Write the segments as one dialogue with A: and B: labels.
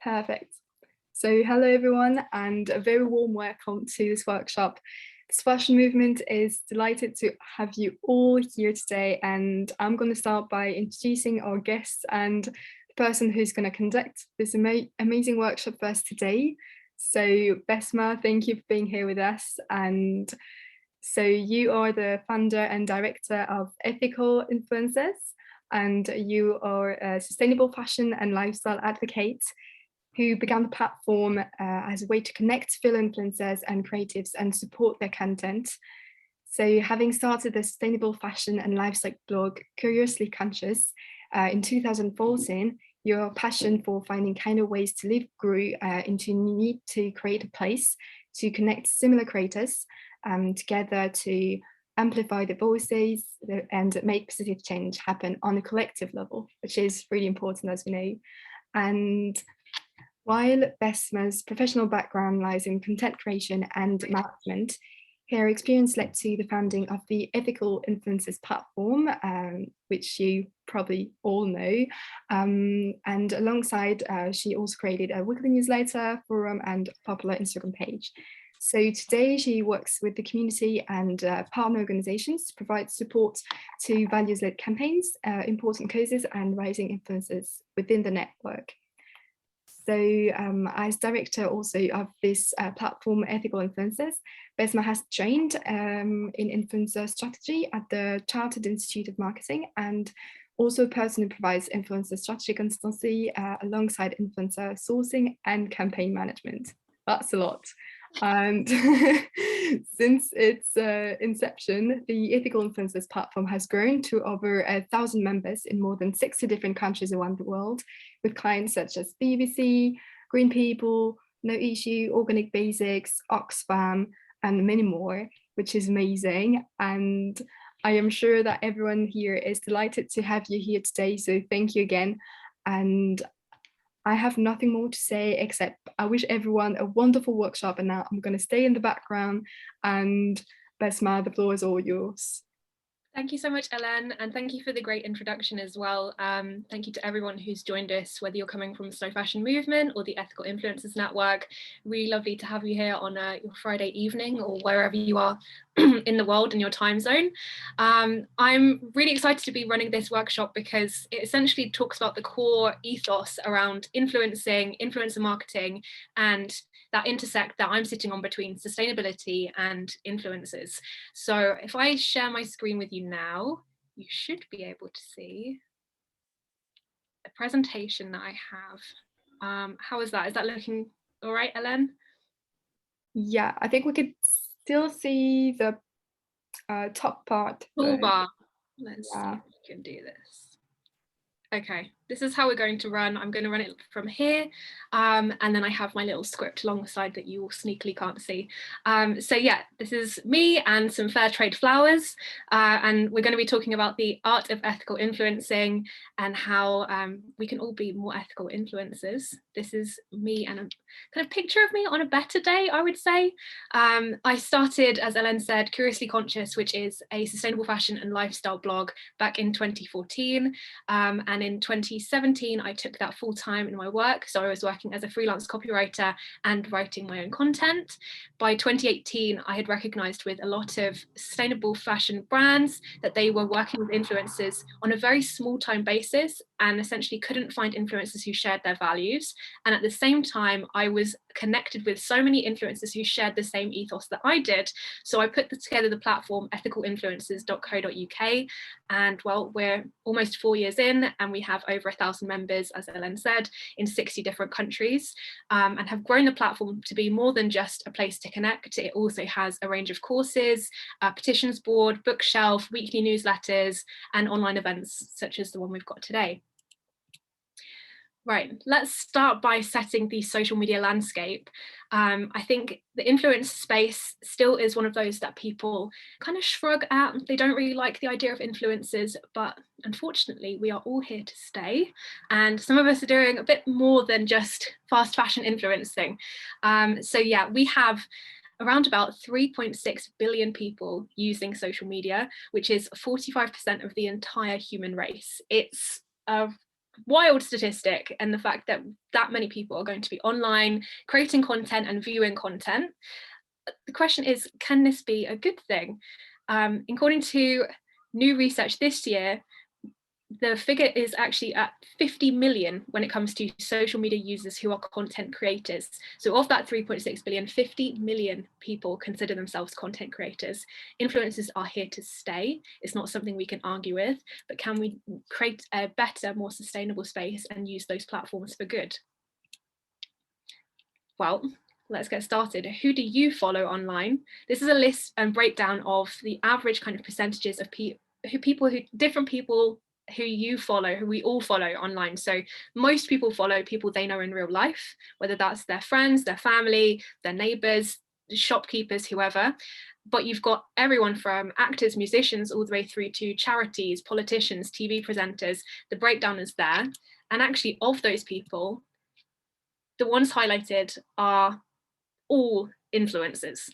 A: Perfect. So hello everyone and a very warm welcome to this workshop. This fashion movement is delighted to have you all here today, and I'm going to start by introducing our guests and the person who's going to conduct this amazing workshop for us today. So Besma, thank you for being here with us. And so you are the founder and director of Ethical Influencers, and you are a sustainable fashion and lifestyle advocate who began the platform as a way to connect fellow influencers and creatives and support their content. So having started the sustainable fashion and lifestyle blog Curiously Conscious in 2014, your passion for finding kinder ways to live grew into a need to create a place to connect similar creators together to amplify the voices and make positive change happen on a collective level, which is really important, as we know. And while Besma's professional background lies in content creation and management, her experience led to the founding of the Ethical Influencers platform, which you probably all know. And alongside, she also created a weekly newsletter, forum, and popular Instagram page. So today she works with the community and partner organizations to provide support to values-led campaigns, important causes, and rising influencers within the network. So as director also of this platform, Ethical Influencers, Besma has trained in influencer strategy at the Chartered Institute of Marketing, and also a person who provides influencer strategy consultancy alongside influencer sourcing and campaign management. That's a lot. And since its inception, the Ethical Influencers platform has grown to over 1,000 members in more than 60 different countries around the world, with clients such as BBC, Green People, No Issue, Organic Basics, Oxfam, and many more, which is amazing. And I am sure that everyone here is delighted to have you here today. So thank you again. And I have nothing more to say except I wish everyone a wonderful workshop, and now I'm going to stay in the background, and Besma, the floor is all yours.
B: Thank you so much, Ellen, and thank you for the great introduction as well. Thank you to everyone who's joined us, whether you're coming from the Slow Fashion Movement or the Ethical Influencers Network. Really lovely to have you here on your Friday evening or wherever you are in the world in your time zone. I'm really excited to be running this workshop because it essentially talks about the core ethos around influencing, influencer marketing, and that intersect that I'm sitting on between sustainability and influencers. So if I share my screen with you now, you should be able to see the presentation that I have. How is that? Is that looking all right, Ellen?
A: Yeah, I think we could still see the top part.
B: Toolbar. Let's see if we can do this. Okay, this is how we're going to run. I'm going to run it from here, and then I have my little script alongside that you all sneakily can't see. So yeah, this is me and some fair trade flowers, and we're going to be talking about the art of ethical influencing and how we can all be more ethical influencers. This is me and a kind of picture of me on a better day, I would say. I started, as Ellen said, Curiously Conscious, which is a sustainable fashion and lifestyle blog back in 2014, and in 2017 I took that full time in my work, so I was working as a freelance copywriter and writing my own content. By 2018 I had recognized with a lot of sustainable fashion brands that they were working with influencers on a very small time basis and essentially couldn't find influencers who shared their values. And at the same time I was connected with so many influencers who shared the same ethos that I did, so I put together the platform ethicalinfluencers.co.uk, and well, we're almost 4 years in and we have over 1,000 members, as Ellen said, in 60 different countries, and have grown the platform to be more than just a place to connect. It also has a range of courses, a petitions board, bookshelf, weekly newsletters, and online events such as the one we've got today. Right, let's start by setting the social media landscape. I think the influence space still is one of those that people kind of shrug at. They don't really like the idea of influencers, but unfortunately we are all here to stay. And some of us are doing a bit more than just fast fashion influencing. So yeah, we have around about 3.6 billion people using social media, which is 45% of the entire human race. It's a wild statistic, and the fact that that many people are going to be online creating content and viewing content. The question is, can this be a good thing? According to new research this year, the figure is actually at 50 million when it comes to social media users who are content creators. So of that 3.6 billion, 50 million people consider themselves content creators. Influencers are here to stay. It's not something we can argue with, but can we create a better, more sustainable space and use those platforms for good? Well, let's get started. Who do you follow online? This is a list and breakdown of the average kind of percentages of different people who you follow, who we all follow online. So most people follow people they know in real life, whether that's their friends, their family, their neighbors, shopkeepers, whoever. But you've got everyone from actors, musicians, all the way through to charities, politicians, TV presenters. The breakdown is there. And actually, of those people, the ones highlighted are all influencers.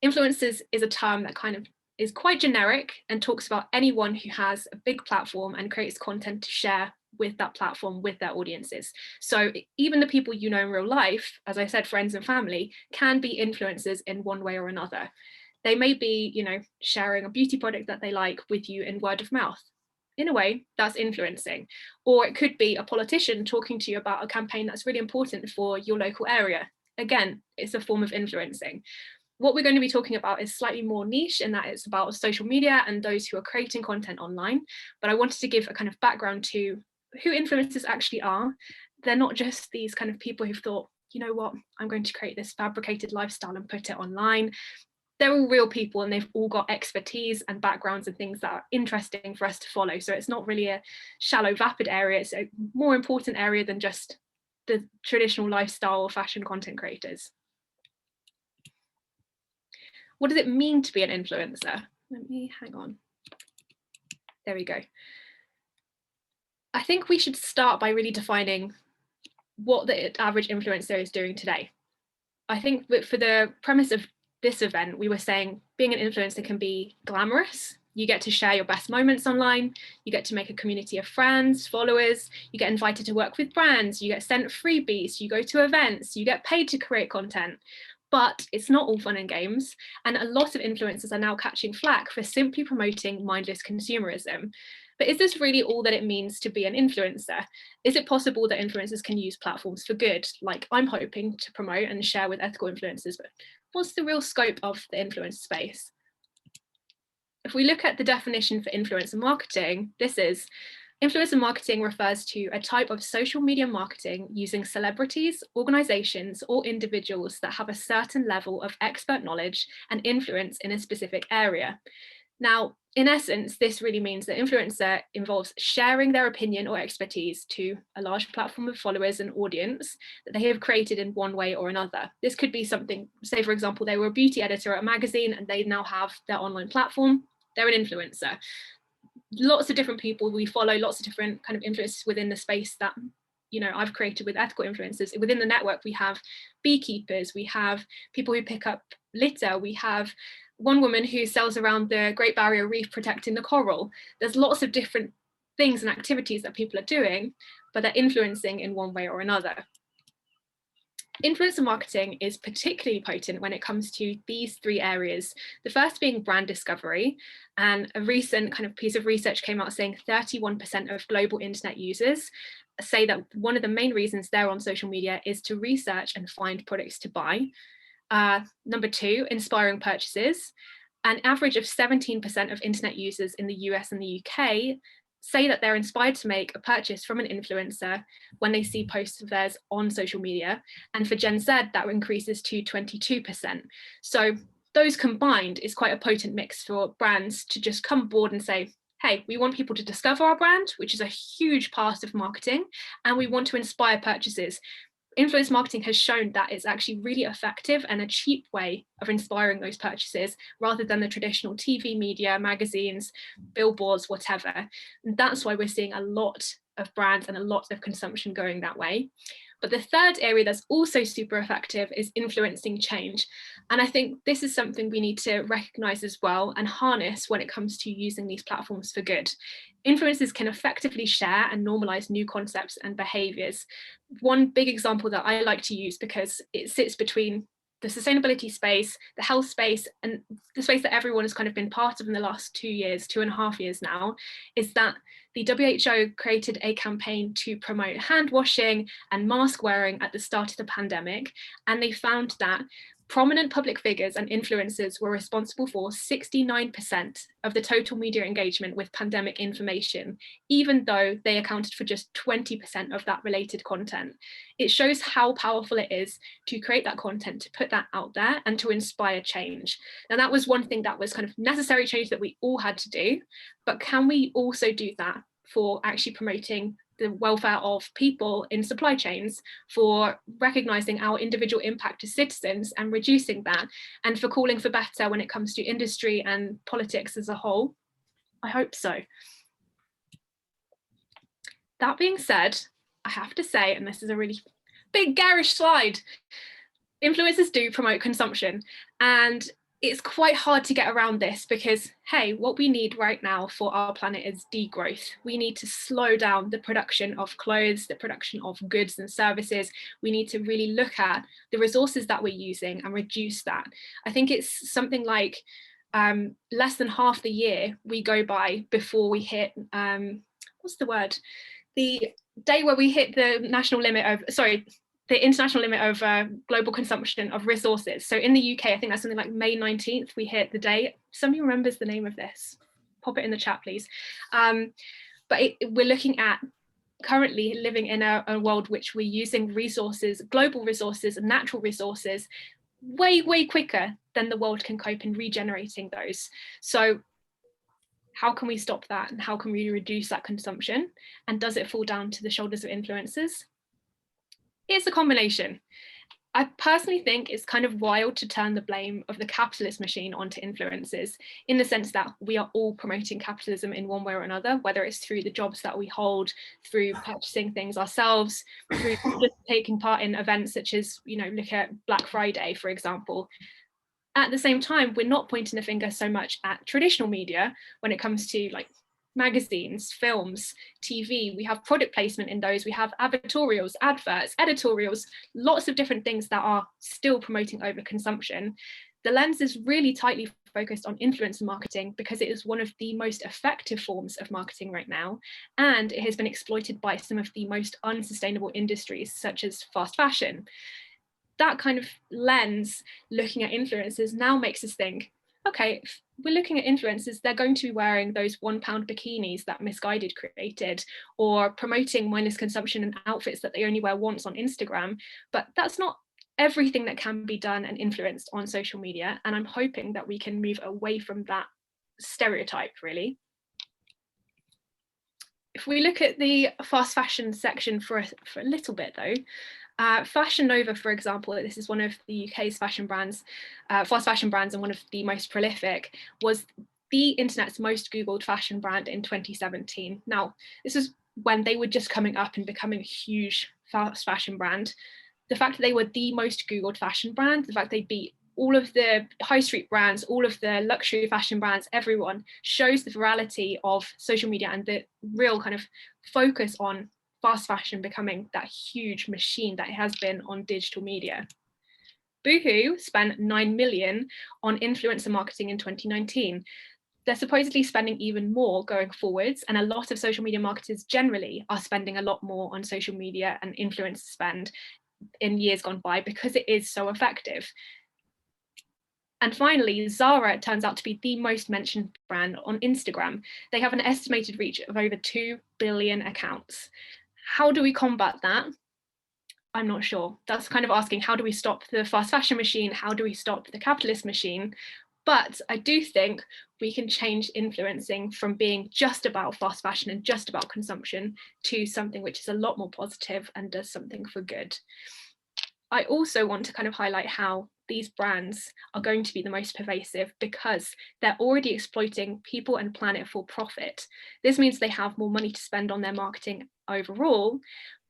B: Influencers is a term that kind of is quite generic and talks about anyone who has a big platform and creates content to share with that platform with their audiences. So even the people you know in real life, as I said, friends and family, can be influencers in one way or another. They may be, sharing a beauty product that they like with you in word of mouth. In a way, that's influencing. Or it could be a politician talking to you about a campaign that's really important for your local area. Again, it's a form of influencing. What we're going to be talking about is slightly more niche in that it's about social media and those who are creating content online. But I wanted to give a kind of background to who influencers actually are. They're not just these kind of people who've thought, you know what, I'm going to create this fabricated lifestyle and put it online. They're all real people and they've all got expertise and backgrounds and things that are interesting for us to follow. So it's not really a shallow, vapid area. It's a more important area than just the traditional lifestyle or fashion content creators. What does it mean to be an influencer? Let me hang on. There we go. I think we should start by really defining what the average influencer is doing today. I think for the premise of this event, we were saying being an influencer can be glamorous. You get to share your best moments online. You get to make a community of friends, followers. You get invited to work with brands. You get sent freebies. You go to events. You get paid to create content. But it's not all fun and games. And a lot of influencers are now catching flack for simply promoting mindless consumerism. But is this really all that it means to be an influencer? Is it possible that influencers can use platforms for good, like I'm hoping to promote and share with ethical influencers? But what's the real scope of the influencer space? If we look at the definition for influencer marketing, influencer marketing refers to a type of social media marketing using celebrities, organizations, or individuals that have a certain level of expert knowledge and influence in a specific area. Now, in essence, this really means that influencer involves sharing their opinion or expertise to a large platform of followers and audience that they have created in one way or another. This could be something, say, for example, they were a beauty editor at a magazine and they now have their online platform. They're an influencer. Lots of different people we follow, lots of different kind of influencers within the space that I've created with ethical influencers. Within the network, we have beekeepers, we have people who pick up litter, we have one woman who sells around the Great Barrier Reef protecting the coral. There's lots of different things and activities that people are doing, but they're influencing in one way or another. Influencer marketing is particularly potent when it comes to these three areas. The first being brand discovery, and a recent kind of piece of research came out saying 31% of global internet users say that one of the main reasons they're on social media is to research and find products to buy. Number two, inspiring purchases. An average of 17% of internet users in the US and the UK say that they're inspired to make a purchase from an influencer when they see posts of theirs on social media. And for Gen Z, that increases to 22%. So those combined is quite a potent mix for brands to just come aboard and say, hey, we want people to discover our brand, which is a huge part of marketing, and we want to inspire purchases. Influence marketing has shown that it's actually really effective and a cheap way of inspiring those purchases rather than the traditional TV media, magazines, billboards, whatever. And that's why we're seeing a lot of brands and a lot of consumption going that way. But the third area that's also super effective is influencing change. And I think this is something we need to recognize as well and harness when it comes to using these platforms for good. Influencers can effectively share and normalize new concepts and behaviors. One big example that I like to use, because it sits between the sustainability space, the health space, and the space that everyone has kind of been part of in the last 2 years, 2.5 years now, is that the WHO created a campaign to promote hand washing and mask wearing at the start of the pandemic. And they found that prominent public figures and influencers were responsible for 69% of the total media engagement with pandemic information, even though they accounted for just 20% of that related content. It shows how powerful it is to create that content, to put that out there and to inspire change. Now, that was one thing that was kind of necessary change that we all had to do, but can we also do that for actually promoting the welfare of people in supply chains, for recognizing our individual impact as citizens and reducing that, and for calling for better when it comes to industry and politics as a whole? I hope so. That being said, I have to say, and this is a really big garish slide, influencers do promote consumption, and it's quite hard to get around this because, hey, what we need right now for our planet is degrowth. We need to slow down the production of clothes, the production of goods and services. We need to really look at the resources that we're using and reduce that. I think it's something like less than half the year we go by before we hit, what's the word? The day where we hit the national limit of, the international limit of global consumption of resources. So in the UK, I think that's something like May 19th, we hit the day. Somebody remembers the name of this? Pop it in the chat, please. But we're looking at currently living in a world which we're using resources, global resources and natural resources way, way quicker than the world can cope in regenerating those. So how can we stop that? And how can we reduce that consumption? And does it fall down to the shoulders of influencers? It's a combination. I personally think it's kind of wild to turn the blame of the capitalist machine onto influencers, in the sense that we are all promoting capitalism in one way or another, whether it's through the jobs that we hold, through purchasing things ourselves, through just taking part in events such as, look at Black Friday, for example. At the same time, we're not pointing a finger so much at traditional media when it comes to like magazines, films, TV. We have product placement in those. We have advertorials, adverts, editorials, lots of different things that are still promoting overconsumption. The lens is really tightly focused on influencer marketing because it is one of the most effective forms of marketing right now, and it has been exploited by some of the most unsustainable industries, such as fast fashion. That kind of lens, looking at influencers, now makes us think, okay, if we're looking at influencers, they're going to be wearing those £1 bikinis that Misguided created, or promoting mindless consumption and outfits that they only wear once on Instagram. But that's not everything that can be done and influenced on social media. And I'm hoping that we can move away from that stereotype, really. If we look at the fast fashion section for a little bit, though, Fashion Nova, for example, this is one of the UK's fashion brands, fast fashion brands, and one of the most prolific, was the internet's most Googled fashion brand in 2017. Now, this is when they were just coming up and becoming a huge fast fashion brand. The fact that they were the most Googled fashion brand, the fact they beat all of the high street brands, all of the luxury fashion brands, everyone, shows the virality of social media and the real kind of focus on fast fashion becoming that huge machine that it has been on digital media. Boohoo spent 9 million on influencer marketing in 2019. They're supposedly spending even more going forwards, and a lot of social media marketers generally are spending a lot more on social media and influencer spend in years gone by because it is so effective. And finally, Zara turns out to be the most mentioned brand on Instagram. They have an estimated reach of over 2 billion accounts. How do we combat that? I'm not sure. That's kind of asking, how do we stop the fast fashion machine? How do we stop the capitalist machine? But I do think we can change influencing from being just about fast fashion and just about consumption to something which is a lot more positive and does something for good. I also want to kind of highlight how these brands are going to be the most pervasive because they're already exploiting people and planet for profit. This means they have more money to spend on their marketing overall,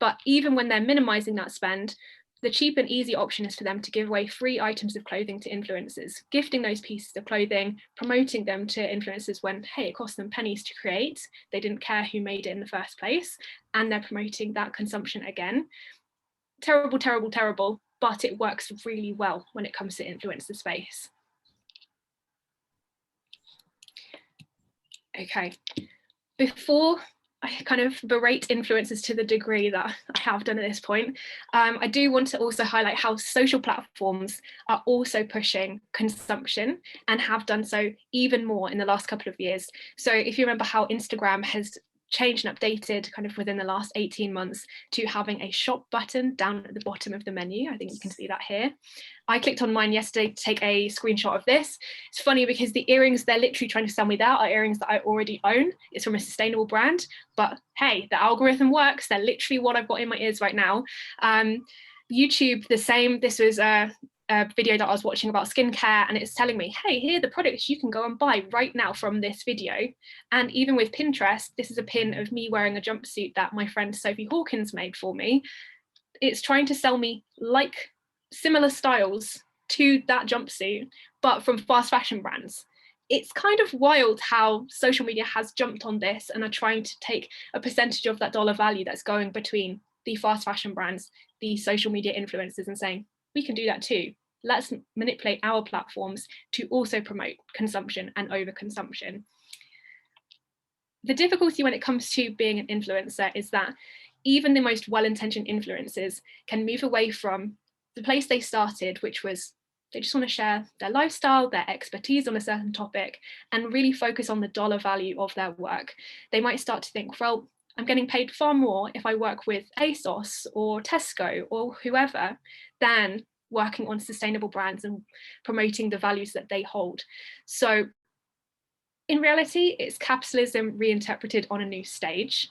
B: but even when they're minimizing that spend, the cheap and easy option is for them to give away free items of clothing to influencers, gifting those pieces of clothing, promoting them to influencers when, hey, it cost them pennies to create. They didn't care who made it in the first place, and they're promoting that consumption again. Terrible, terrible, terrible, but it works really well when it comes to influencer space. Okay, before I kind of berate influencers to the degree that I have done at this point, I do want to also highlight how social platforms are also pushing consumption and have done so even more in the last couple of years. So if you remember how Instagram has changed and updated kind of within the last 18 months to having a shop button down at the bottom of the menu. I think you can see that here. I clicked on mine yesterday to take a screenshot of this. It's funny because the earrings they're literally trying to sell me there are earrings that I already own. It's from a sustainable brand, but hey, the algorithm works. They're literally what I've got in my ears right now. YouTube, the same. This was a video that I was watching about skincare, and it's telling me, hey, here are the products you can go and buy right now from this video. And even with Pinterest, this is a pin of me wearing a jumpsuit that my friend Sophie Hawkins made for me. It's trying to sell me like similar styles to that jumpsuit, but from fast fashion brands. It's kind of wild how social media has jumped on this and are trying to take a percentage of that dollar value that's going between the fast fashion brands, the social media influencers, and saying, we can do that too. Let's manipulate our platforms to also promote consumption and overconsumption. The difficulty when it comes to being an influencer is that even the most well-intentioned influencers can move away from the place they started, which was they just want to share their lifestyle, their expertise on a certain topic, and really focus on the dollar value of their work. They might start to think, well, I'm getting paid far more if I work with ASOS or Tesco or whoever than working on sustainable brands and promoting the values that they hold. So in reality, it's capitalism reinterpreted on a new stage.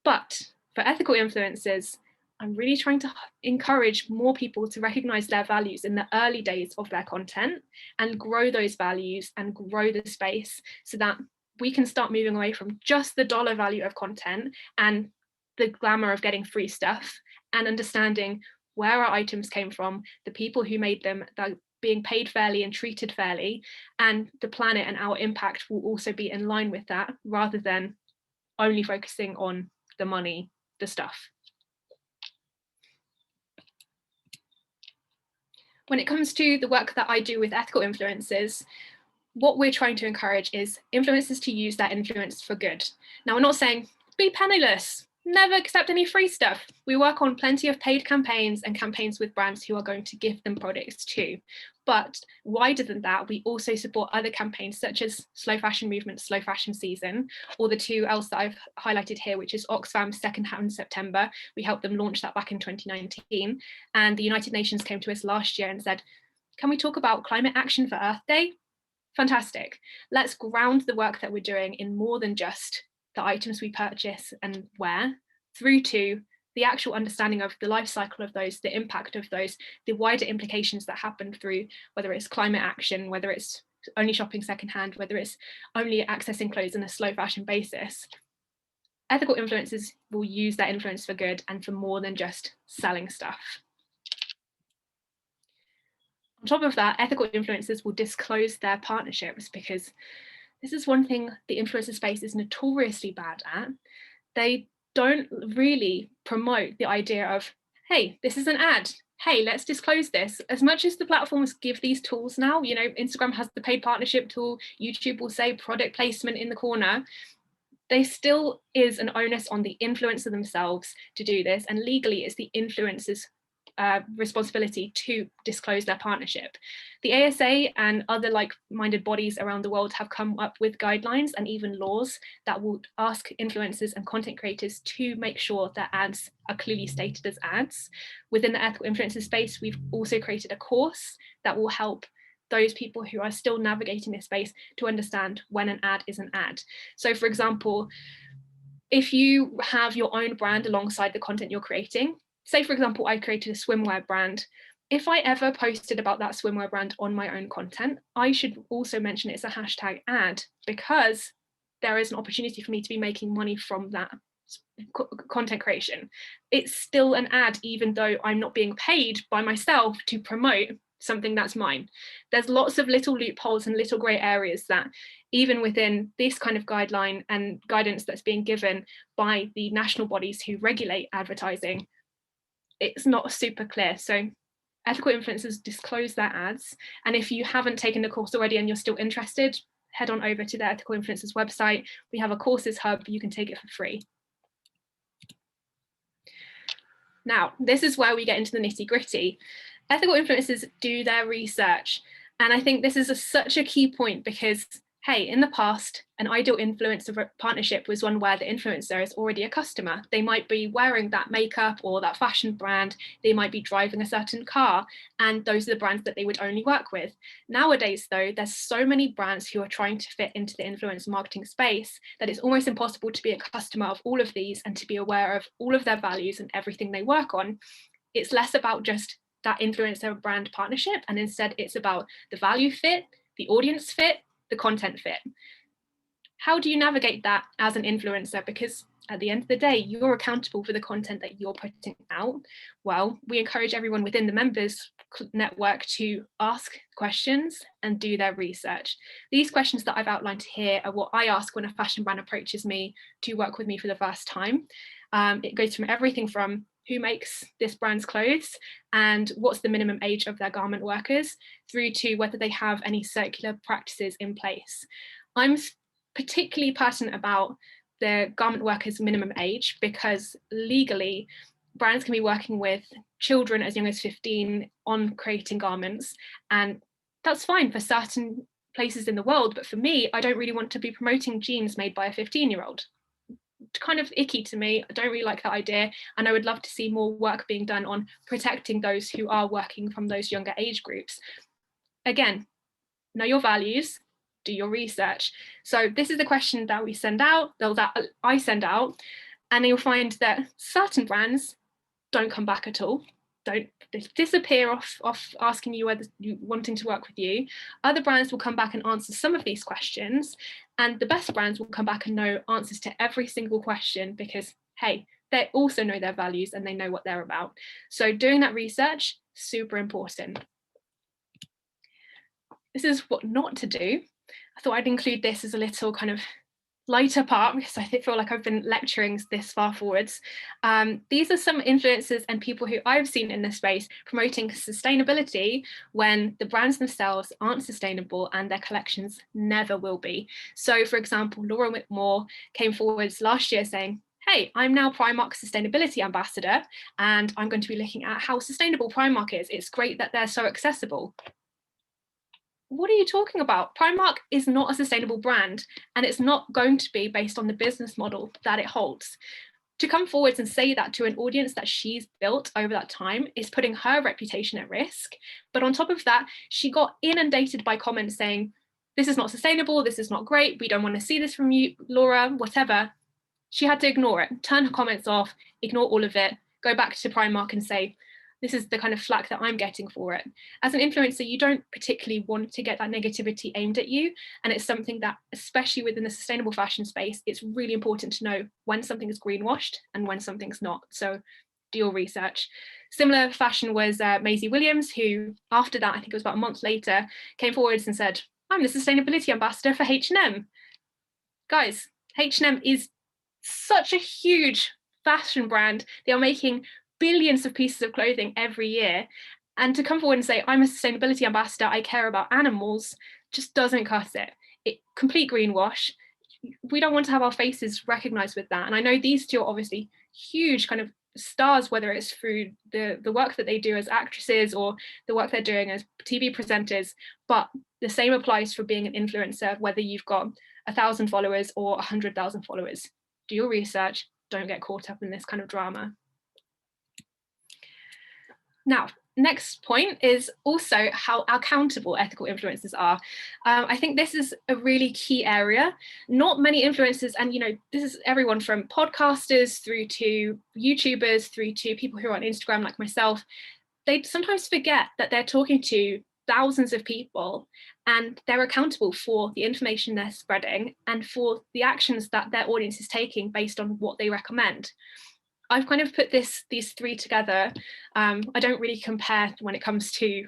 B: But for ethical influencers, I'm really trying to encourage more people to recognize their values in the early days of their content and grow those values and grow the space so that we can start moving away from just the dollar value of content and the glamour of getting free stuff and understanding where our items came from, the people who made them, that being paid fairly and treated fairly, and the planet and our impact will also be in line with that rather than only focusing on the money, the stuff. When it comes to the work that I do with ethical influencers, what we're trying to encourage is influencers to use that influence for good. Now, we're not saying be penniless, never accept any free stuff. We work on plenty of paid campaigns and campaigns with brands who are going to give them products too. But wider than that, we also support other campaigns such as Slow Fashion Movement, Slow Fashion Season, or the two else that I've highlighted here, which is Oxfam's Second Hand September. We helped them launch that back in 2019. And the United Nations came to us last year and said, can we talk about climate action for Earth Day? Fantastic. Let's ground the work that we're doing in more than just the items we purchase and wear, through to the actual understanding of the life cycle of those, the impact of those, the wider implications that happen through whether it's climate action, whether it's only shopping secondhand, whether it's only accessing clothes on a slow fashion basis. Ethical influencers will use their influence for good and for more than just selling stuff. On top of that, ethical influencers will disclose their partnerships because this is one thing the influencer space is notoriously bad at. They don't really promote the idea of, hey, this is an ad. Hey, let's disclose this. As much as the platforms give these tools now, you know, Instagram has the paid partnership tool, YouTube will say product placement in the corner. There still is an onus on the influencer themselves to do this. And legally, it's the influencer's responsibility to disclose their partnership. The ASA and other like-minded bodies around the world have come up with guidelines and even laws that will ask influencers and content creators to make sure that ads are clearly stated as ads. Within the ethical influencer space, we've also created a course that will help those people who are still navigating this space to understand when an ad is an ad. So for example, if you have your own brand alongside the content you're creating, say, for example, I created a swimwear brand. If I ever posted about that swimwear brand on my own content, I should also mention it's a hashtag ad, because there is an opportunity for me to be making money from that content creation. It's still an ad, even though I'm not being paid by myself to promote something that's mine. There's lots of little loopholes and little grey areas that even within this kind of guideline and guidance that's being given by the national bodies who regulate advertising, it's not super clear. So ethical influencers disclose their ads. And if you haven't taken the course already and you're still interested, head on over to the Ethical Influencers website. We have a courses hub, you can take it for free. Now, this is where we get into the nitty gritty. Ethical influencers do their research. And I think this is such a key point because, hey, in the past, an ideal influencer partnership was one where the influencer is already a customer. They might be wearing that makeup or that fashion brand. They might be driving a certain car, and those are the brands that they would only work with. Nowadays, though, there's so many brands who are trying to fit into the influencer marketing space that it's almost impossible to be a customer of all of these and to be aware of all of their values and everything they work on. It's less about just that influencer brand partnership, and instead it's about the value fit, the audience fit, the content fit. How do you navigate that as an influencer? Because at the end of the day, you're accountable for the content that you're putting out. Well, we encourage everyone within the members network to ask questions and do their research. These questions that I've outlined here are what I ask when a fashion brand approaches me to work with me for the first time. It goes from everything from who makes this brand's clothes and what's the minimum age of their garment workers, through to whether they have any circular practices in place. I'm particularly passionate about the garment workers' minimum age because legally, brands can be working with children as young as 15 on creating garments, and that's fine for certain places in the world, but for me, I don't really want to be promoting jeans made by a 15-year-old. Kind of icky to me. I don't really like that idea, and I would love to see more work being done on protecting those who are working from those younger age groups. Again, know your values, do your research. So this is the question that we send out, that I send out, and you'll find that certain brands don't come back at all. They disappear off asking you whether you wanting to work with you. Other brands will come back and answer some of these questions, and the best brands will come back and know answers to every single question because, hey, they also know their values and they know what they're about. So doing that research, super important. This is what not to do. I thought I'd include this as a little kind of lighter part because I feel like I've been lecturing this far forwards. These are some influencers and people who I've seen in this space promoting sustainability when the brands themselves aren't sustainable and their collections never will be. So for example, Laura Whitmore came forwards last year saying, hey, I'm now Primark Sustainability Ambassador, and I'm going to be looking at how sustainable Primark is. It's great that they're so accessible. What are you talking about? Primark is not a sustainable brand, and it's not going to be based on the business model that it holds. To come forwards and say that to an audience that she's built over that time is putting her reputation at risk. But on top of that, she got inundated by comments saying, this is not sustainable, this is not great, we don't want to see this from you, Laura, whatever. She had to ignore it, turn her comments off, ignore all of it, go back to Primark and say, this is the kind of flack that I'm getting for it. As an influencer, you don't particularly want to get that negativity aimed at you. And it's something that, especially within the sustainable fashion space, it's really important to know when something is greenwashed and when something's not. So do your research. Similar fashion was Maisie Williams, who after that, I think it was about a month later, came forwards and said, I'm the sustainability ambassador for H&M. Guys, H&M is such a huge fashion brand. They are making billions of pieces of clothing every year, and to come forward and say I'm a sustainability ambassador, I care about animals, just doesn't cut it. Complete greenwash. We don't want to have our faces recognized with that. And I know these two are obviously huge kind of stars, whether it's through the work that they do as actresses or the work they're doing as TV presenters, but the same applies for being an influencer, whether you've got 1,000 followers or 100,000 followers. Do your research, don't get caught up in this kind of drama. Now, next point is also how accountable ethical influencers are. I think this is a really key area. Not many influencers, and this is everyone from podcasters through to YouTubers through to people who are on Instagram like myself, they sometimes forget that they're talking to thousands of people and they're accountable for the information they're spreading and for the actions that their audience is taking based on what they recommend. I've kind of put these three together. I don't really compare when it comes to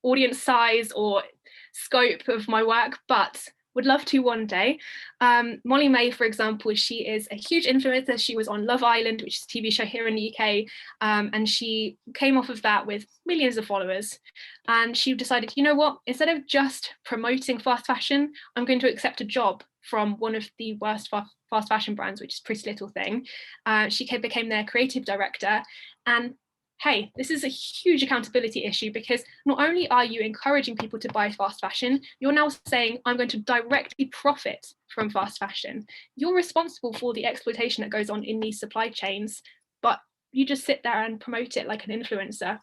B: audience size or scope of my work, but would love to one day. Molly May, for example, she is a huge influencer. She was on Love Island, which is a TV show here in the UK, and she came off of that with millions of followers. And she decided, you know what, instead of just promoting fast fashion, I'm going to accept a job from one of the worst fast fashion brands, which is Pretty Little Thing. She became their creative director. And hey, this is a huge accountability issue, because not only are you encouraging people to buy fast fashion, you're now saying, I'm going to directly profit from fast fashion. You're responsible for the exploitation that goes on in these supply chains, but you just sit there and promote it like an influencer.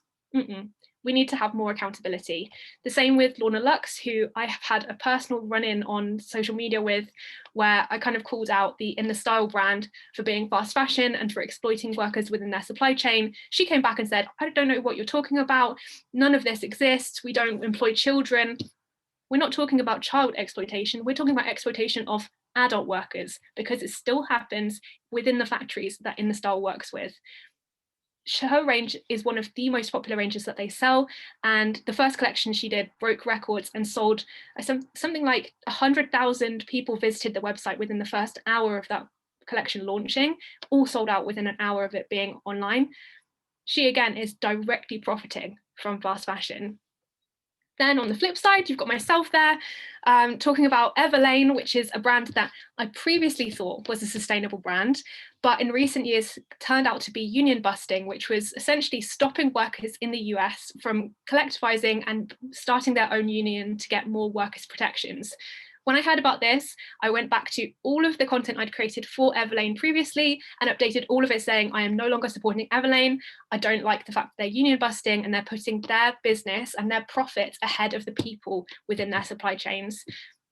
B: We need to have more accountability. The same with Lorna Lux, who I have had a personal run-in on social media with, where I kind of called out the In the Style brand for being fast fashion and for exploiting workers within their supply chain. She came back and said, I don't know what you're talking about. None of this exists. We don't employ children. We're not talking about child exploitation. We're talking about exploitation of adult workers, because it still happens within the factories that In the Style works with. Her range is one of the most popular ranges that they sell, and the first collection she did broke records and sold something like 100,000 people visited the website within the first hour of that collection launching, all sold out within an hour of it being online. She again is directly profiting from fast fashion. Then on the flip side, you've got myself there talking about Everlane, which is a brand that I previously thought was a sustainable brand, but in recent years turned out to be union busting, which was essentially stopping workers in the US from collectivizing and starting their own union to get more workers' protections. When I heard about this, I went back to all of the content I'd created for Everlane previously and updated all of it saying, I am no longer supporting Everlane. I don't like the fact that they're union busting and they're putting their business and their profits ahead of the people within their supply chains.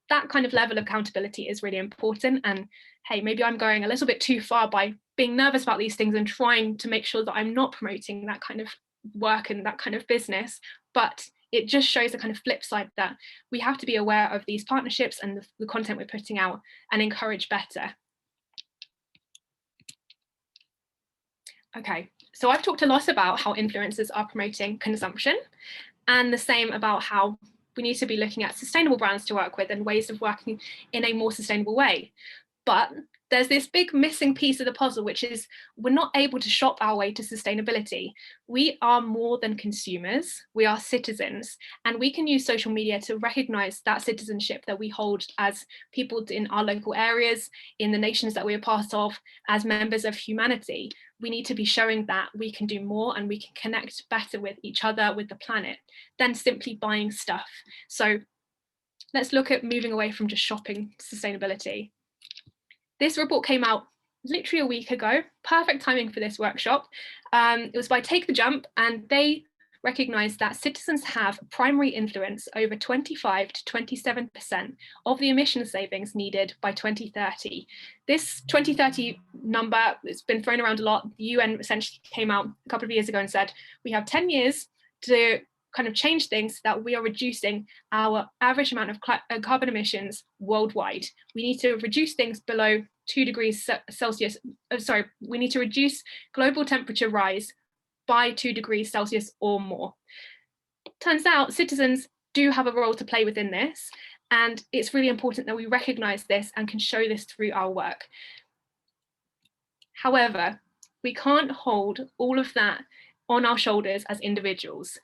B: That kind of level of accountability is really important. And hey, maybe I'm going a little bit too far by being nervous about these things and trying to make sure that I'm not promoting that kind of work and that kind of business. But it just shows the kind of flip side that we have to be aware of these partnerships and the content we're putting out and encourage better. Okay, so I've talked a lot about how influencers are promoting consumption, and the same about how we need to be looking at sustainable brands to work with and ways of working in a more sustainable way. But there's this big missing piece of the puzzle, which is we're not able to shop our way to sustainability. We are more than consumers, we are citizens, and we can use social media to recognize that citizenship that we hold as people in our local areas, in the nations that we are part of, as members of humanity. We need to be showing that we can do more and we can connect better with each other, with the planet, than simply buying stuff. So let's look at moving away from just shopping sustainability. This report came out literally a week ago, perfect timing for this workshop. It was by Take the Jump, and they recognise that citizens have primary influence over 25 to 27% of the emission savings needed by 2030. This 2030 number has been thrown around a lot. The UN essentially came out a couple of years ago and said, we have 10 years to kind of change things so that we are reducing our average amount of carbon emissions worldwide. We need to reduce things below 2 degrees Celsius. We need to reduce global temperature rise by 2 degrees Celsius or more. Turns out citizens do have a role to play within this, and it's really important that we recognise this and can show this through our work. However, we can't hold all of that on our shoulders as individuals.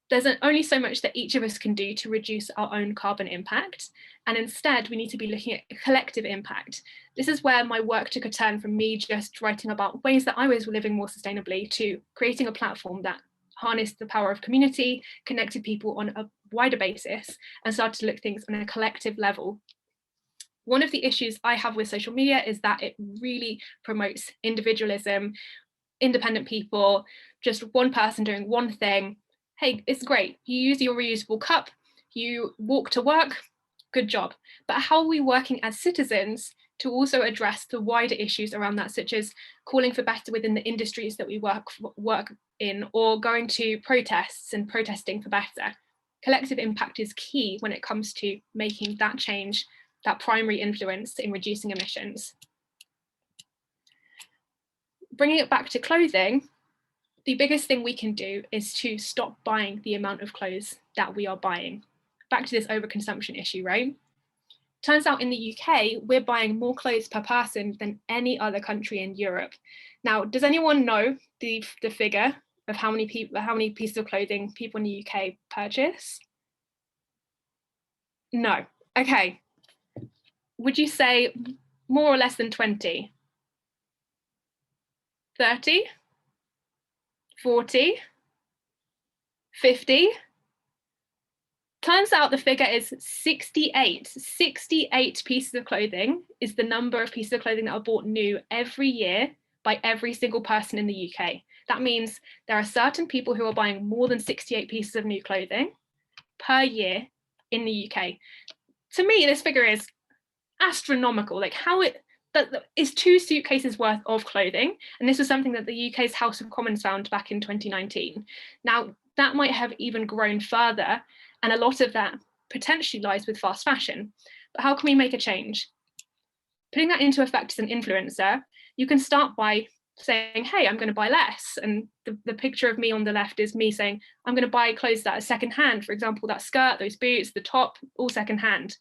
B: There's only so much that each of us can do to reduce our own carbon impact. And instead, we need to be looking at collective impact. This is where my work took a turn from me just writing about ways that I was living more sustainably to creating a platform that harnessed the power of community, connected people on a wider basis, and started to look at things on a collective level. One of the issues I have with social media is that it really promotes individualism, independent people, just one person doing one thing. hey, it's great. You use your reusable cup, you walk to work, good job. But how are we working as citizens to also address the wider issues around that, such as calling for better within the industries that we work in, or going to protests and protesting for better? Collective impact is key when it comes to making that change, that primary influence in reducing emissions. Bringing it back to clothing, the biggest thing we can do is to stop buying the amount of clothes that we are buying. Back to this overconsumption issue, right? Turns out in the UK, we're buying more clothes per person than any other country in Europe. Now, does anyone know the figure of how many pieces of clothing people in the UK purchase? No. Okay. Would you say more or less than 20? 30? 40? 50? Turns out the figure is 68. 68 pieces of clothing is the number of pieces of clothing that are bought new every year by every single person in the UK. That means there are certain people who are buying more than 68 pieces of new clothing per year in the UK. To me, this figure is astronomical. Like that is 2 suitcases worth of clothing. And this was something that the UK's House of Commons found back in 2019. Now, that might have even grown further, and a lot of that potentially lies with fast fashion. But how can we make a change? Putting that into effect as an influencer, you can start by saying, hey, I'm going to buy less. And the picture of me on the left is me saying, I'm going to buy clothes that are secondhand. For example, that skirt, those boots, the top, all secondhand.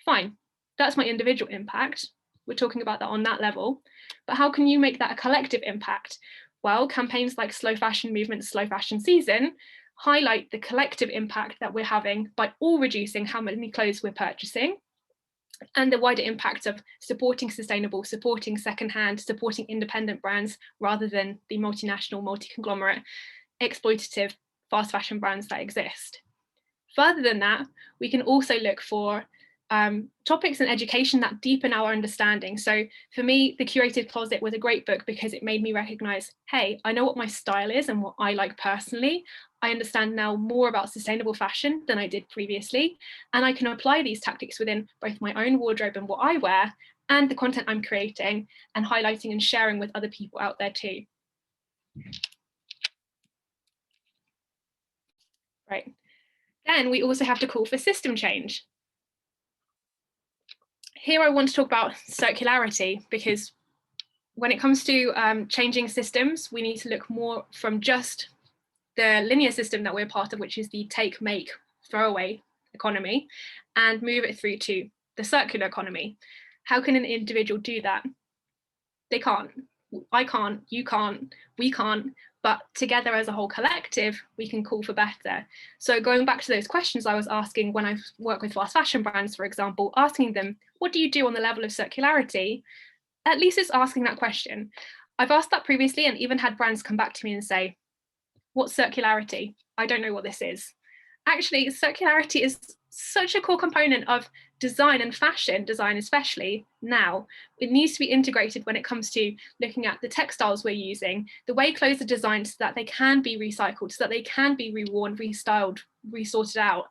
B: Fine, that's my individual impact. We're talking about that on that level. But how can you make that a collective impact? Well, campaigns like Slow Fashion Movement, Slow Fashion Season highlight the collective impact that we're having by all reducing how many clothes we're purchasing, and the wider impact of supporting sustainable, supporting secondhand, supporting independent brands rather than the multinational, multi-conglomerate, exploitative fast fashion brands that exist. Further than that, we can also look for topics in education that deepen our understanding. So for me, The Curated Closet was a great book because it made me recognize, hey, I know what my style is and what I like personally. I understand now more about sustainable fashion than I did previously. And I can apply these tactics within both my own wardrobe and what I wear and the content I'm creating and highlighting and sharing with other people out there too. Right. Then we also have to call for system change. Here I want to talk about circularity, because when it comes to changing systems, we need to look more from just the linear system that we're part of, which is the take, make, throwaway economy, and move it through to the circular economy. How can an individual do that? They can't. I can't, you can't, we can't, but together as a whole collective, we can call for better. So going back to those questions I was asking when I work with fast fashion brands, for example, asking them, what do you do on the level of circularity? At least it's asking that question. I've asked that previously and even had brands come back to me and say, what's circularity? I don't know what this is. Actually, circularity is such a core component of design and fashion design, especially now. It needs to be integrated when it comes to looking at the textiles we're using, the way clothes are designed so that they can be recycled, so that they can be reworn, restyled, resorted out,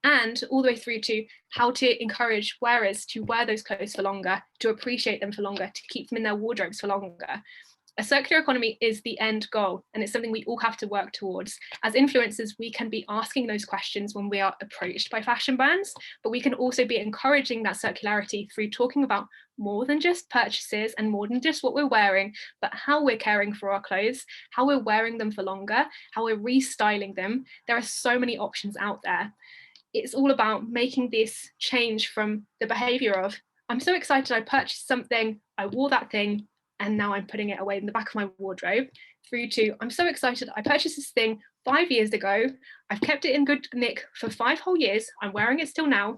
B: and all the way through to how to encourage wearers to wear those clothes for longer, to appreciate them for longer, to keep them in their wardrobes for longer. A circular economy is the end goal, and it's something we all have to work towards. As influencers, we can be asking those questions when we are approached by fashion brands, but we can also be encouraging that circularity through talking about more than just purchases and more than just what we're wearing, but how we're caring for our clothes, how we're wearing them for longer, how we're restyling them. There are so many options out there. It's all about making this change from the behavior of, I'm so excited I purchased something, I wore that thing, and now I'm putting it away in the back of my wardrobe, through to, I'm so excited I purchased this thing 5 years ago, I've kept it in good nick for 5 whole years, I'm wearing it still now,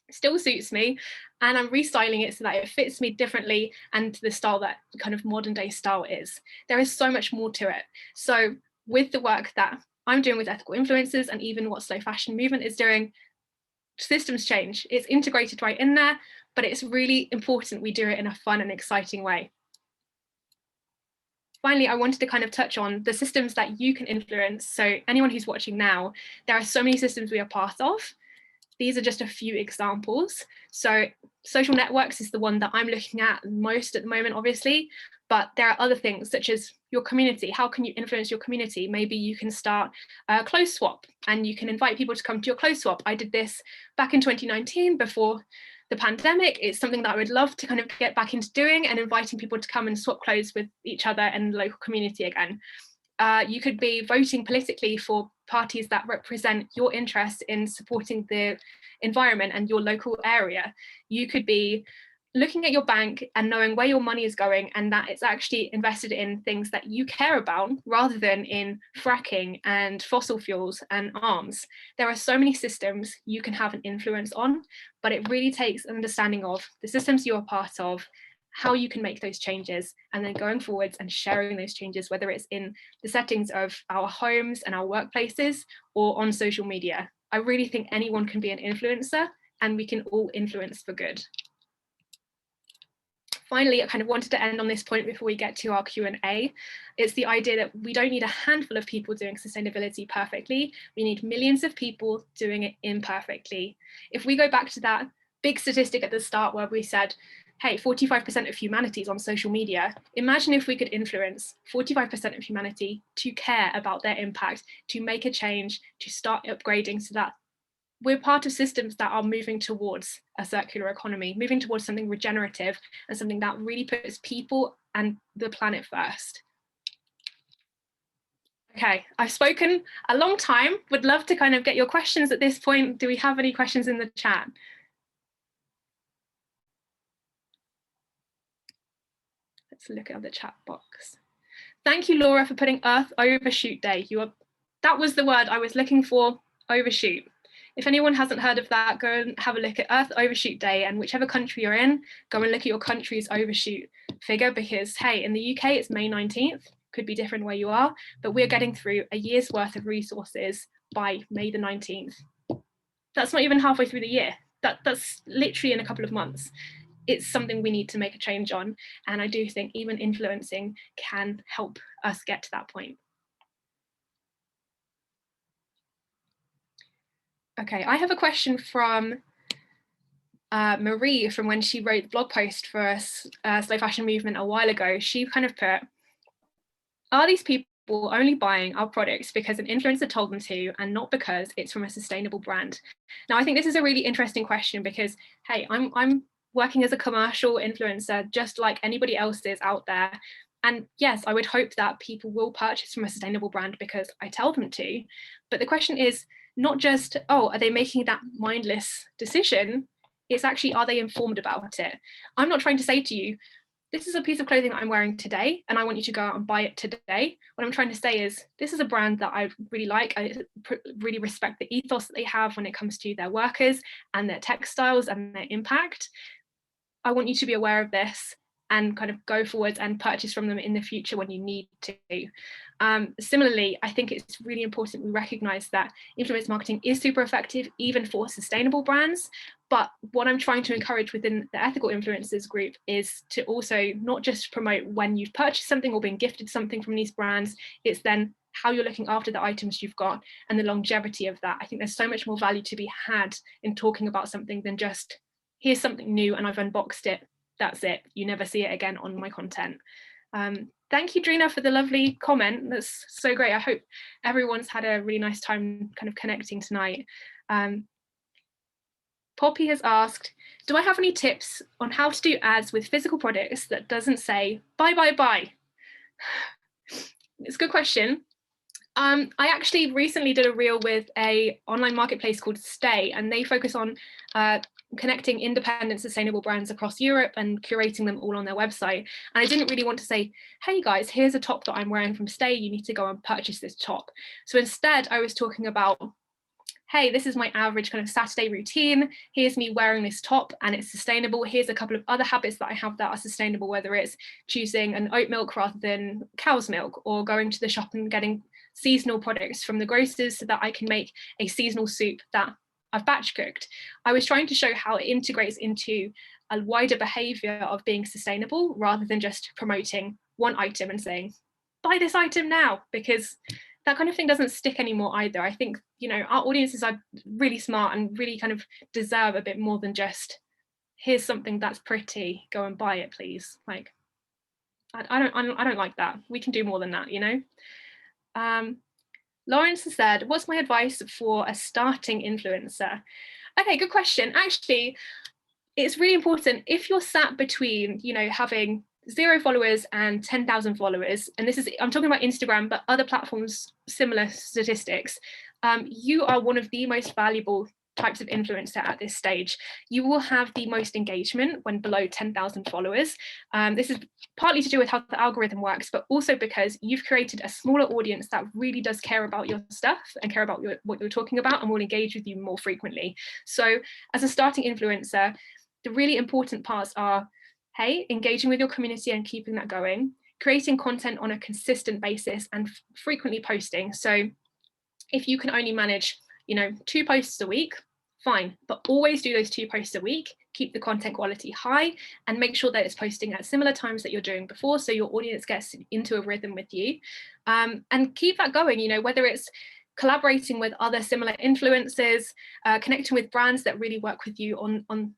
B: it still suits me, and I'm restyling it so that it fits me differently and the style that kind of modern day style is. There is so much more to it. So with the work that I'm doing with ethical influencers and even what Slow Fashion Movement is doing, systems change. It's integrated right in there, but it's really important we do it in a fun and exciting way. Finally, I wanted to kind of touch on the systems that you can influence. So anyone who's watching now, there are so many systems we are part of. These are just a few examples. So social networks is the one that I'm looking at most at the moment, obviously, but there are other things such as your community. How can you influence your community? Maybe you can start a clothes swap and you can invite people to come to your clothes swap. I did this back in 2019 before the pandemic. It's something that I would love to kind of get back into doing, and inviting people to come and swap clothes with each other and the local community again. You could be voting politically for parties that represent your interest in supporting the environment and your local area. You could be looking at your bank and knowing where your money is going, and that it's actually invested in things that you care about rather than in fracking and fossil fuels and arms. There are so many systems you can have an influence on, but it really takes an understanding of the systems you're a part of, how you can make those changes, and then going forwards and sharing those changes, whether it's in the settings of our homes and our workplaces or on social media. I really think anyone can be an influencer, and we can all influence for good. Finally, I kind of wanted to end on this point before we get to our Q&A. It's the idea that we don't need a handful of people doing sustainability perfectly. We need millions of people doing it imperfectly. If we go back to that big statistic at the start where we said, hey, 45% of humanity is on social media. Imagine if we could influence 45% of humanity to care about their impact, to make a change, to start upgrading so that we're part of systems that are moving towards a circular economy, moving towards something regenerative and something that really puts people and the planet first. Okay, I've spoken a long time. Would love to kind of get your questions at this point. Do we have any questions in the chat? Let's look at the chat box. Thank you, Laura, for putting Earth Overshoot Day. That was the word I was looking for, overshoot. If anyone hasn't heard of that, go and have a look at Earth Overshoot Day, and whichever country you're in, go and look at your country's overshoot figure, because hey, in the UK, it's May 19th, could be different where you are, but we're getting through a year's worth of resources by May the 19th. That's not even halfway through the year. That's literally in a couple of months. It's something we need to make a change on. And I do think even influencing can help us get to that point. Okay, I have a question from Marie from when she wrote the blog post for us, Slow Fashion Movement a while ago. She kind of put, are these people only buying our products because an influencer told them to and not because it's from a sustainable brand? Now, I think this is a really interesting question because, hey, I'm working as a commercial influencer just like anybody else is out there. And yes, I would hope that people will purchase from a sustainable brand because I tell them to. But the question is not just, oh, are they making that mindless decision? It's actually, are they informed about it? I'm not trying to say to you, this is a piece of clothing that I'm wearing today and I want you to go out and buy it today. What I'm trying to say is this is a brand that I really like. I really respect the ethos that they have when it comes to their workers and their textiles and their impact. I want you to be aware of this and kind of go forwards and purchase from them in the future when you need to. Similarly, I think it's really important we recognize that influence marketing is super effective even for sustainable brands. But what I'm trying to encourage within the ethical influencers group is to also not just promote when you've purchased something or been gifted something from these brands, it's then how you're looking after the items you've got and the longevity of that. I think there's so much more value to be had in talking about something than just, here's something new and I've unboxed it, that's it, you never see it again on my content. Thank you, Drina, for the lovely comment. That's so great. I hope everyone's had a really nice time kind of connecting tonight. Poppy has asked, do I have any tips on how to do ads with physical products that doesn't say buy, buy, buy? It's a good question. I actually recently did a reel with an online marketplace called Stay, and they focus on connecting independent sustainable brands across Europe and curating them all on their website. And I didn't really want to say, hey guys, here's a top that I'm wearing from Stay, you need to go and purchase this top. So instead I was talking about, hey, this is my average kind of Saturday routine. Here's me wearing this top and it's sustainable. Here's a couple of other habits that I have that are sustainable, whether it's choosing an oat milk rather than cow's milk, or going to the shop and getting seasonal products from the grocers so that I can make a seasonal soup that I've batch cooked. I was trying to show how it integrates into a wider behavior of being sustainable rather than just promoting one item and saying, buy this item now, because that kind of thing doesn't stick anymore either. I think, you know, our audiences are really smart and really kind of deserve a bit more than just, here's something that's pretty, go and buy it, please. Like, I don't like that. We can do more than that, you know. Lawrence has said, what's my advice for a starting influencer? Okay, good question. Actually, it's really important if you're sat between, you know, having 0 followers and 10,000 followers, and this is, I'm talking about Instagram, but other platforms, similar statistics, you are one of the most valuable types of influencer at this stage. You will have the most engagement when below 10,000 followers. This is partly to do with how the algorithm works, but also because you've created a smaller audience that really does care about your stuff and care about what you're talking about and will engage with you more frequently. So as a starting influencer, the really important parts are, hey, engaging with your community and keeping that going, creating content on a consistent basis and frequently posting. So if you can only manage, you know, 2 posts a week, fine, but always do those 2 posts a week, keep the content quality high, and make sure that it's posting at similar times that you're doing before, so your audience gets into a rhythm with you. And keep that going, you know, whether it's collaborating with other similar influencers, connecting with brands that really work with you on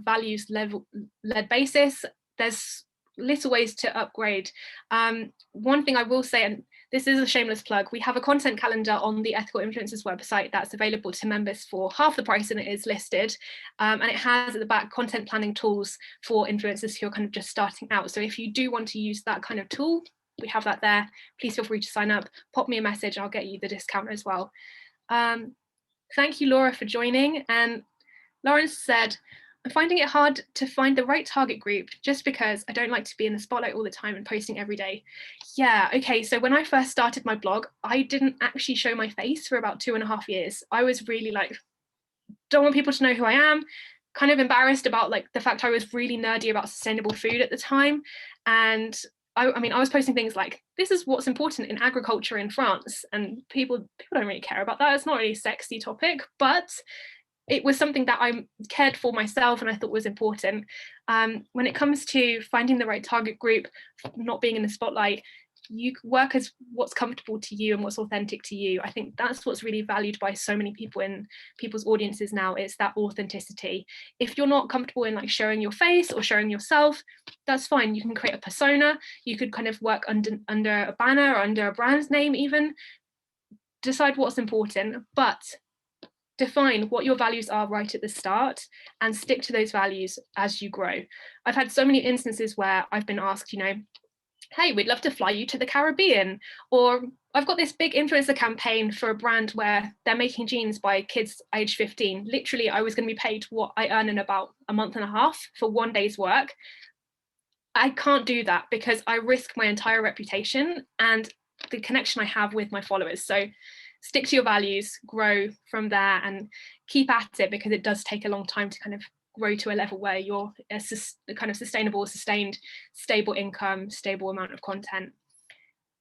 B: values led basis. There's little ways to upgrade. One thing I will say, and this is a shameless plug, we have a content calendar on the Ethical Influencers website that's available to members for half the price, and it is listed. And it has at the back content planning tools for influencers who are kind of just starting out. So if you do want to use that kind of tool, we have that there. Please feel free to sign up, pop me a message, I'll get you the discount as well. Thank you, Laura, for joining. And Lawrence said, I'm finding it hard to find the right target group just because I don't like to be in the spotlight all the time and posting every day. Yeah, okay, so when I first started my blog, I didn't actually show my face for about 2.5 years. I was really like, don't want people to know who I am, kind of embarrassed about like the fact I was really nerdy about sustainable food at the time. And I mean, I was posting things like, this is what's important in agriculture in France. And people don't really care about that. It's not really a sexy topic, but it was something that I cared for myself and I thought was important. When it comes to finding the right target group, not being in the spotlight, you work as what's comfortable to you and what's authentic to you. I think that's what's really valued by so many people in people's audiences now, is that authenticity. If you're not comfortable in like showing your face or showing yourself, that's fine. You can create a persona. You could kind of work under a banner or under a brand name even. Decide what's important, but define what your values are right at the start and stick to those values as you grow. I've had so many instances where I've been asked, you know, hey, we'd love to fly you to the Caribbean, or I've got this big influencer campaign for a brand where they're making jeans by kids aged 15. Literally, I was going to be paid what I earn in about a month and a half for 1 day's work. I can't do that because I risk my entire reputation and the connection I have with my followers. So stick to your values, grow from there, and keep at it, because it does take a long time to kind of grow to a level where you're a kind of sustainable, sustained, stable income, stable amount of content.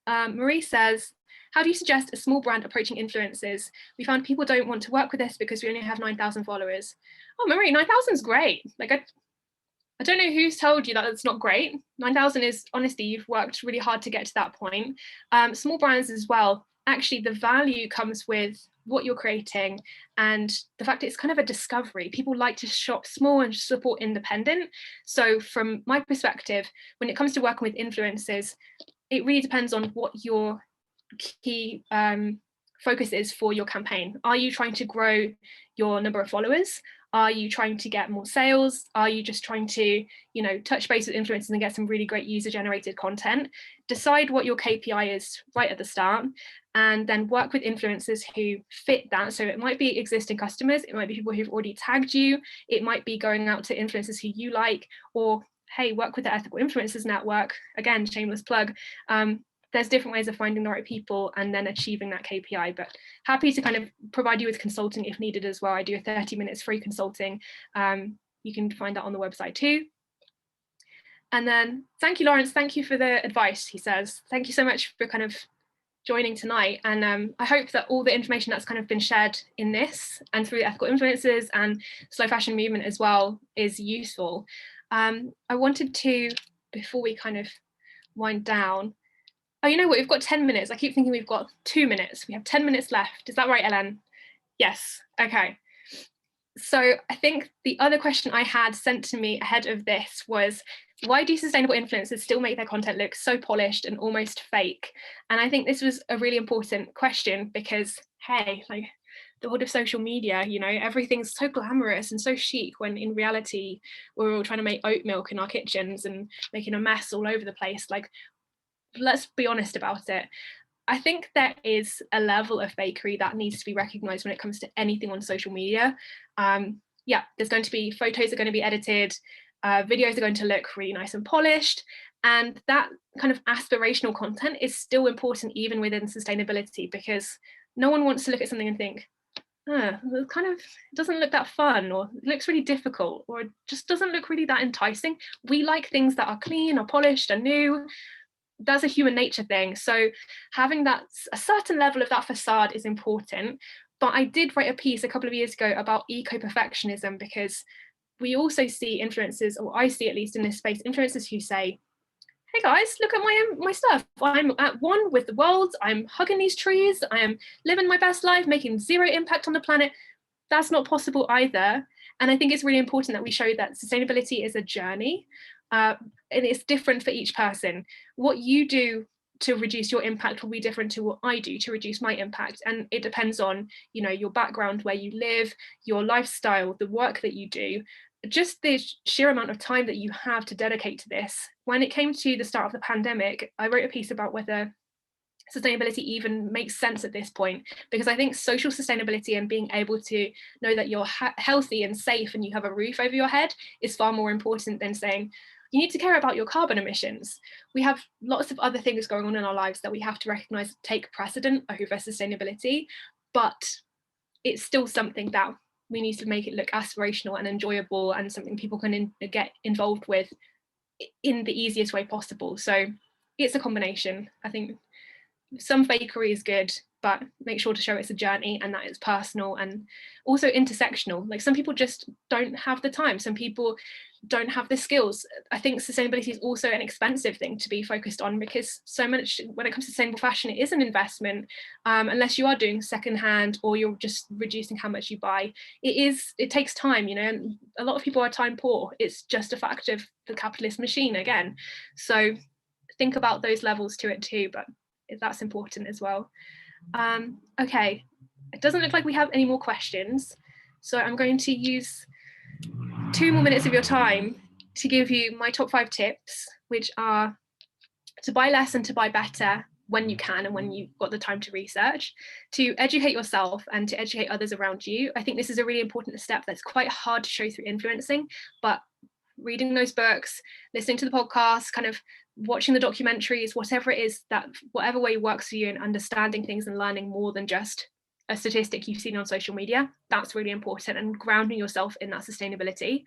B: Marie says, how do you suggest a small brand approaching influencers? We found people don't want to work with us because we only have 9,000 followers. Oh, Marie, 9,000 is great. Like, I don't know who's told you that it's not great. 9,000 is, honestly, you've worked really hard to get to that point. Small brands as well, actually the value comes with what you're creating and the fact it's kind of a discovery. People like to shop small and support independent. So from my perspective, when it comes to working with influencers, it really depends on what your key focus is for your campaign. Are you trying to grow your number of followers? Are you trying to get more sales? Are you just trying to, you know, touch base with influencers and get some really great user generated content? Decide what your KPI is right at the start, and then work with influencers who fit that. So it might be existing customers, it might be people who've already tagged you, it might be going out to influencers who you like, or hey, work with the Ethical Influencers Network. Again, shameless plug. There's different ways of finding the right people and then achieving that KPI, but happy to kind of provide you with consulting if needed as well. I do a 30 minutes free consulting. You can find that on the website too. And then thank you, Lawrence. Thank you for the advice, he says. Thank you so much for kind of joining tonight. And I hope that all the information that's kind of been shared in this and through the Ethical Influencers and slow fashion movement as well is useful. I wanted to, before we kind of wind down, Oh, you know what? We've got 10 minutes. I keep thinking we've got 2 minutes. We have 10 minutes left. Is that right, Ellen? Yes. Okay. So I think the other question I had sent to me ahead of this was, why do sustainable influencers still make their content look so polished and almost fake? And I think this was a really important question because, hey, like the world of social media, you know, everything's so glamorous and so chic when in reality we're all trying to make oat milk in our kitchens and making a mess all over the place. Like, let's be honest about it. I think there is a level of fakery that needs to be recognized when it comes to anything on social media. Yeah, there's going to be photos are going to be edited, videos are going to look really nice and polished. And that kind of aspirational content is still important even within sustainability, because no one wants to look at something and think, it kind of doesn't look that fun, or it looks really difficult, or it just doesn't look really that enticing. We like things that are clean or polished and new. That's a human nature thing. So having that a certain level of that facade is important. But I did write a piece a couple of years ago about eco-perfectionism, because we also see influencers, or I see at least in this space, influencers who say, hey guys, look at my stuff. I'm at one with the world. I'm hugging these trees. I am living my best life, making zero impact on the planet. That's not possible either. And I think it's really important that we show that sustainability is a journey, and it's different for each person. What you do to reduce your impact will be different to what I do to reduce my impact. And it depends on, you know, your background, where you live, your lifestyle, the work that you do, just the sheer amount of time that you have to dedicate to this. When it came to the start of the pandemic, I wrote a piece about whether sustainability even makes sense at this point, because I think social sustainability and being able to know that you're healthy and safe and you have a roof over your head is far more important than saying you need to care about your carbon emissions. We have lots of other things going on in our lives that we have to recognize take precedent over sustainability, but it's still something that we need to make it look aspirational and enjoyable and something people can get involved with in the easiest way possible. So it's a combination. I think some fakery is good, but make sure to show it's a journey and that it's personal and also intersectional. Like, some people just don't have the time, some people don't have the skills. I think sustainability is also an expensive thing to be focused on, because so much when it comes to sustainable fashion, it is an investment. Unless you are doing secondhand or you're just reducing how much you buy, it takes time, you know, and a lot of people are time poor. It's just a fact of the capitalist machine again. So think about those levels to it too, but that's important as well. Okay, it doesn't look like we have any more questions, so I'm going to use 2 more minutes of your time to give you my top 5 tips, which are to buy less and to buy better when you can and when you've got the time to research, to educate yourself and to educate others around you. I think this is a really important step that's quite hard to show through influencing, but reading those books, listening to the podcast, kind of watching the documentaries, whatever it is, that whatever way works for you, and understanding things and learning more than just a statistic you've seen on social media, that's really important, and grounding yourself in that sustainability.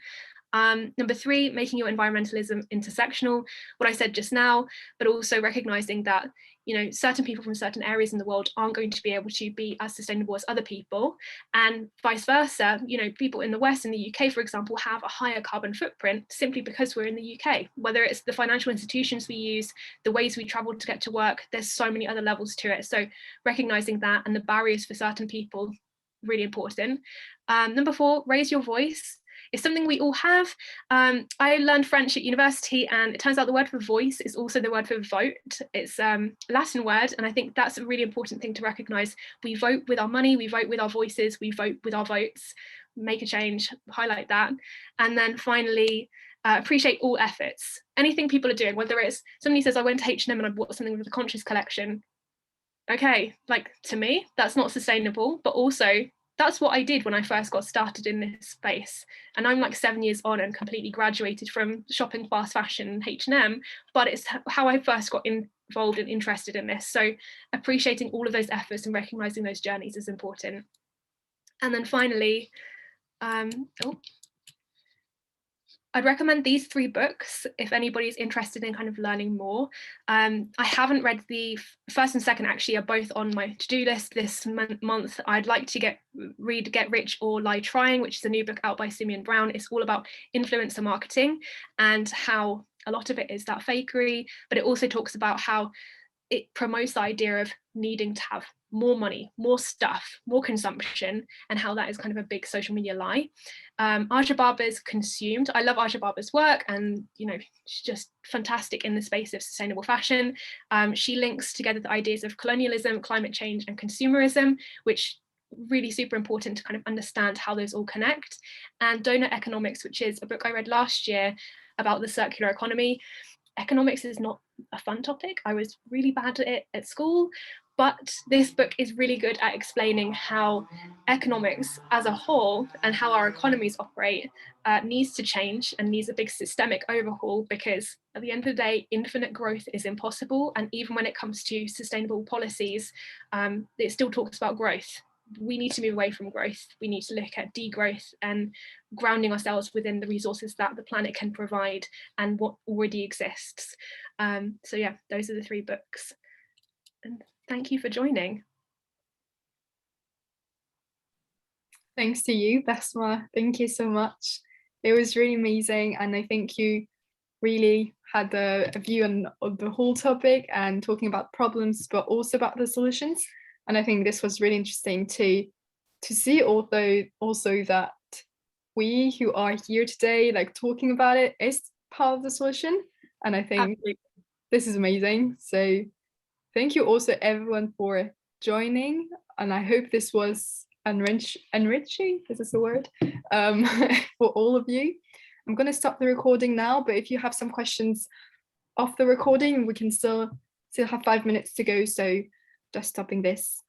B: Number 3, making your environmentalism intersectional, what I said just now, but also recognizing that, you know, certain people from certain areas in the world aren't going to be able to be as sustainable as other people, and vice versa. You know, people in the West, in the UK, for example, have a higher carbon footprint simply because we're in the UK. Whether it's the financial institutions we use, the ways we travel to get to work, there's so many other levels to it. So recognizing that and the barriers for certain people, really important. Number 4, raise your voice. It's something we all have. I learned French at university, and it turns out the word for voice is also the word for vote. It's a Latin word, and I think that's a really important thing to recognise. We vote with our money, we vote with our voices, we vote with our votes. Make a change, highlight that. And then finally, appreciate all efforts. Anything people are doing, whether it's somebody says, I went to H&M and I bought something with the Conscious collection. Okay, like, to me, that's not sustainable, but also that's what I did when I first got started in this space. And I'm like 7 years on and completely graduated from shopping fast fashion and H&M, but it's how I first got involved and interested in this. So appreciating all of those efforts and recognizing those journeys is important. And then finally, I'd recommend these 3 books if anybody's interested in kind of learning more. I haven't read the first and second, actually, are both on my to-do list this month. I'd like to read Get Rich or Lie Trying, which is a new book out by Simeon Brown. It's all about influencer marketing and how a lot of it is that fakery, but it also talks about how it promotes the idea of needing to have more money, more stuff, more consumption, and how that is kind of a big social media lie. Aja Barber's consumed. I love Aja Barber's work, and she's just fantastic in the space of sustainable fashion. She links together the ideas of colonialism, climate change, and consumerism, which really super important to kind of understand how those all connect. And Donut Economics, which is a book I read last year about the circular economy. Economics is not a fun topic. I was really bad at it at school, but this book is really good at explaining how economics as a whole and how our economies operate needs to change and needs a big systemic overhaul, because at the end of the day, infinite growth is impossible. And even when it comes to sustainable policies, it still talks about growth. We need to move away from growth. We need to look at degrowth and grounding ourselves within the resources that the planet can provide and what already exists. So yeah, those are the 3 books. And thank you for joining.
A: Thanks to you, Besma. Thank you so much. It was really amazing, and I think you really had a view on the whole topic and talking about problems, but also about the solutions. And I think this was really interesting to see, although also that we who are here today, like talking about it, is part of the solution. And I think this is amazing. So thank you also everyone for joining. And I hope this was enriching, is this a word, for all of you. I'm going to stop the recording now, but if you have some questions off the recording, we can still have 5 minutes to go. So just stopping this.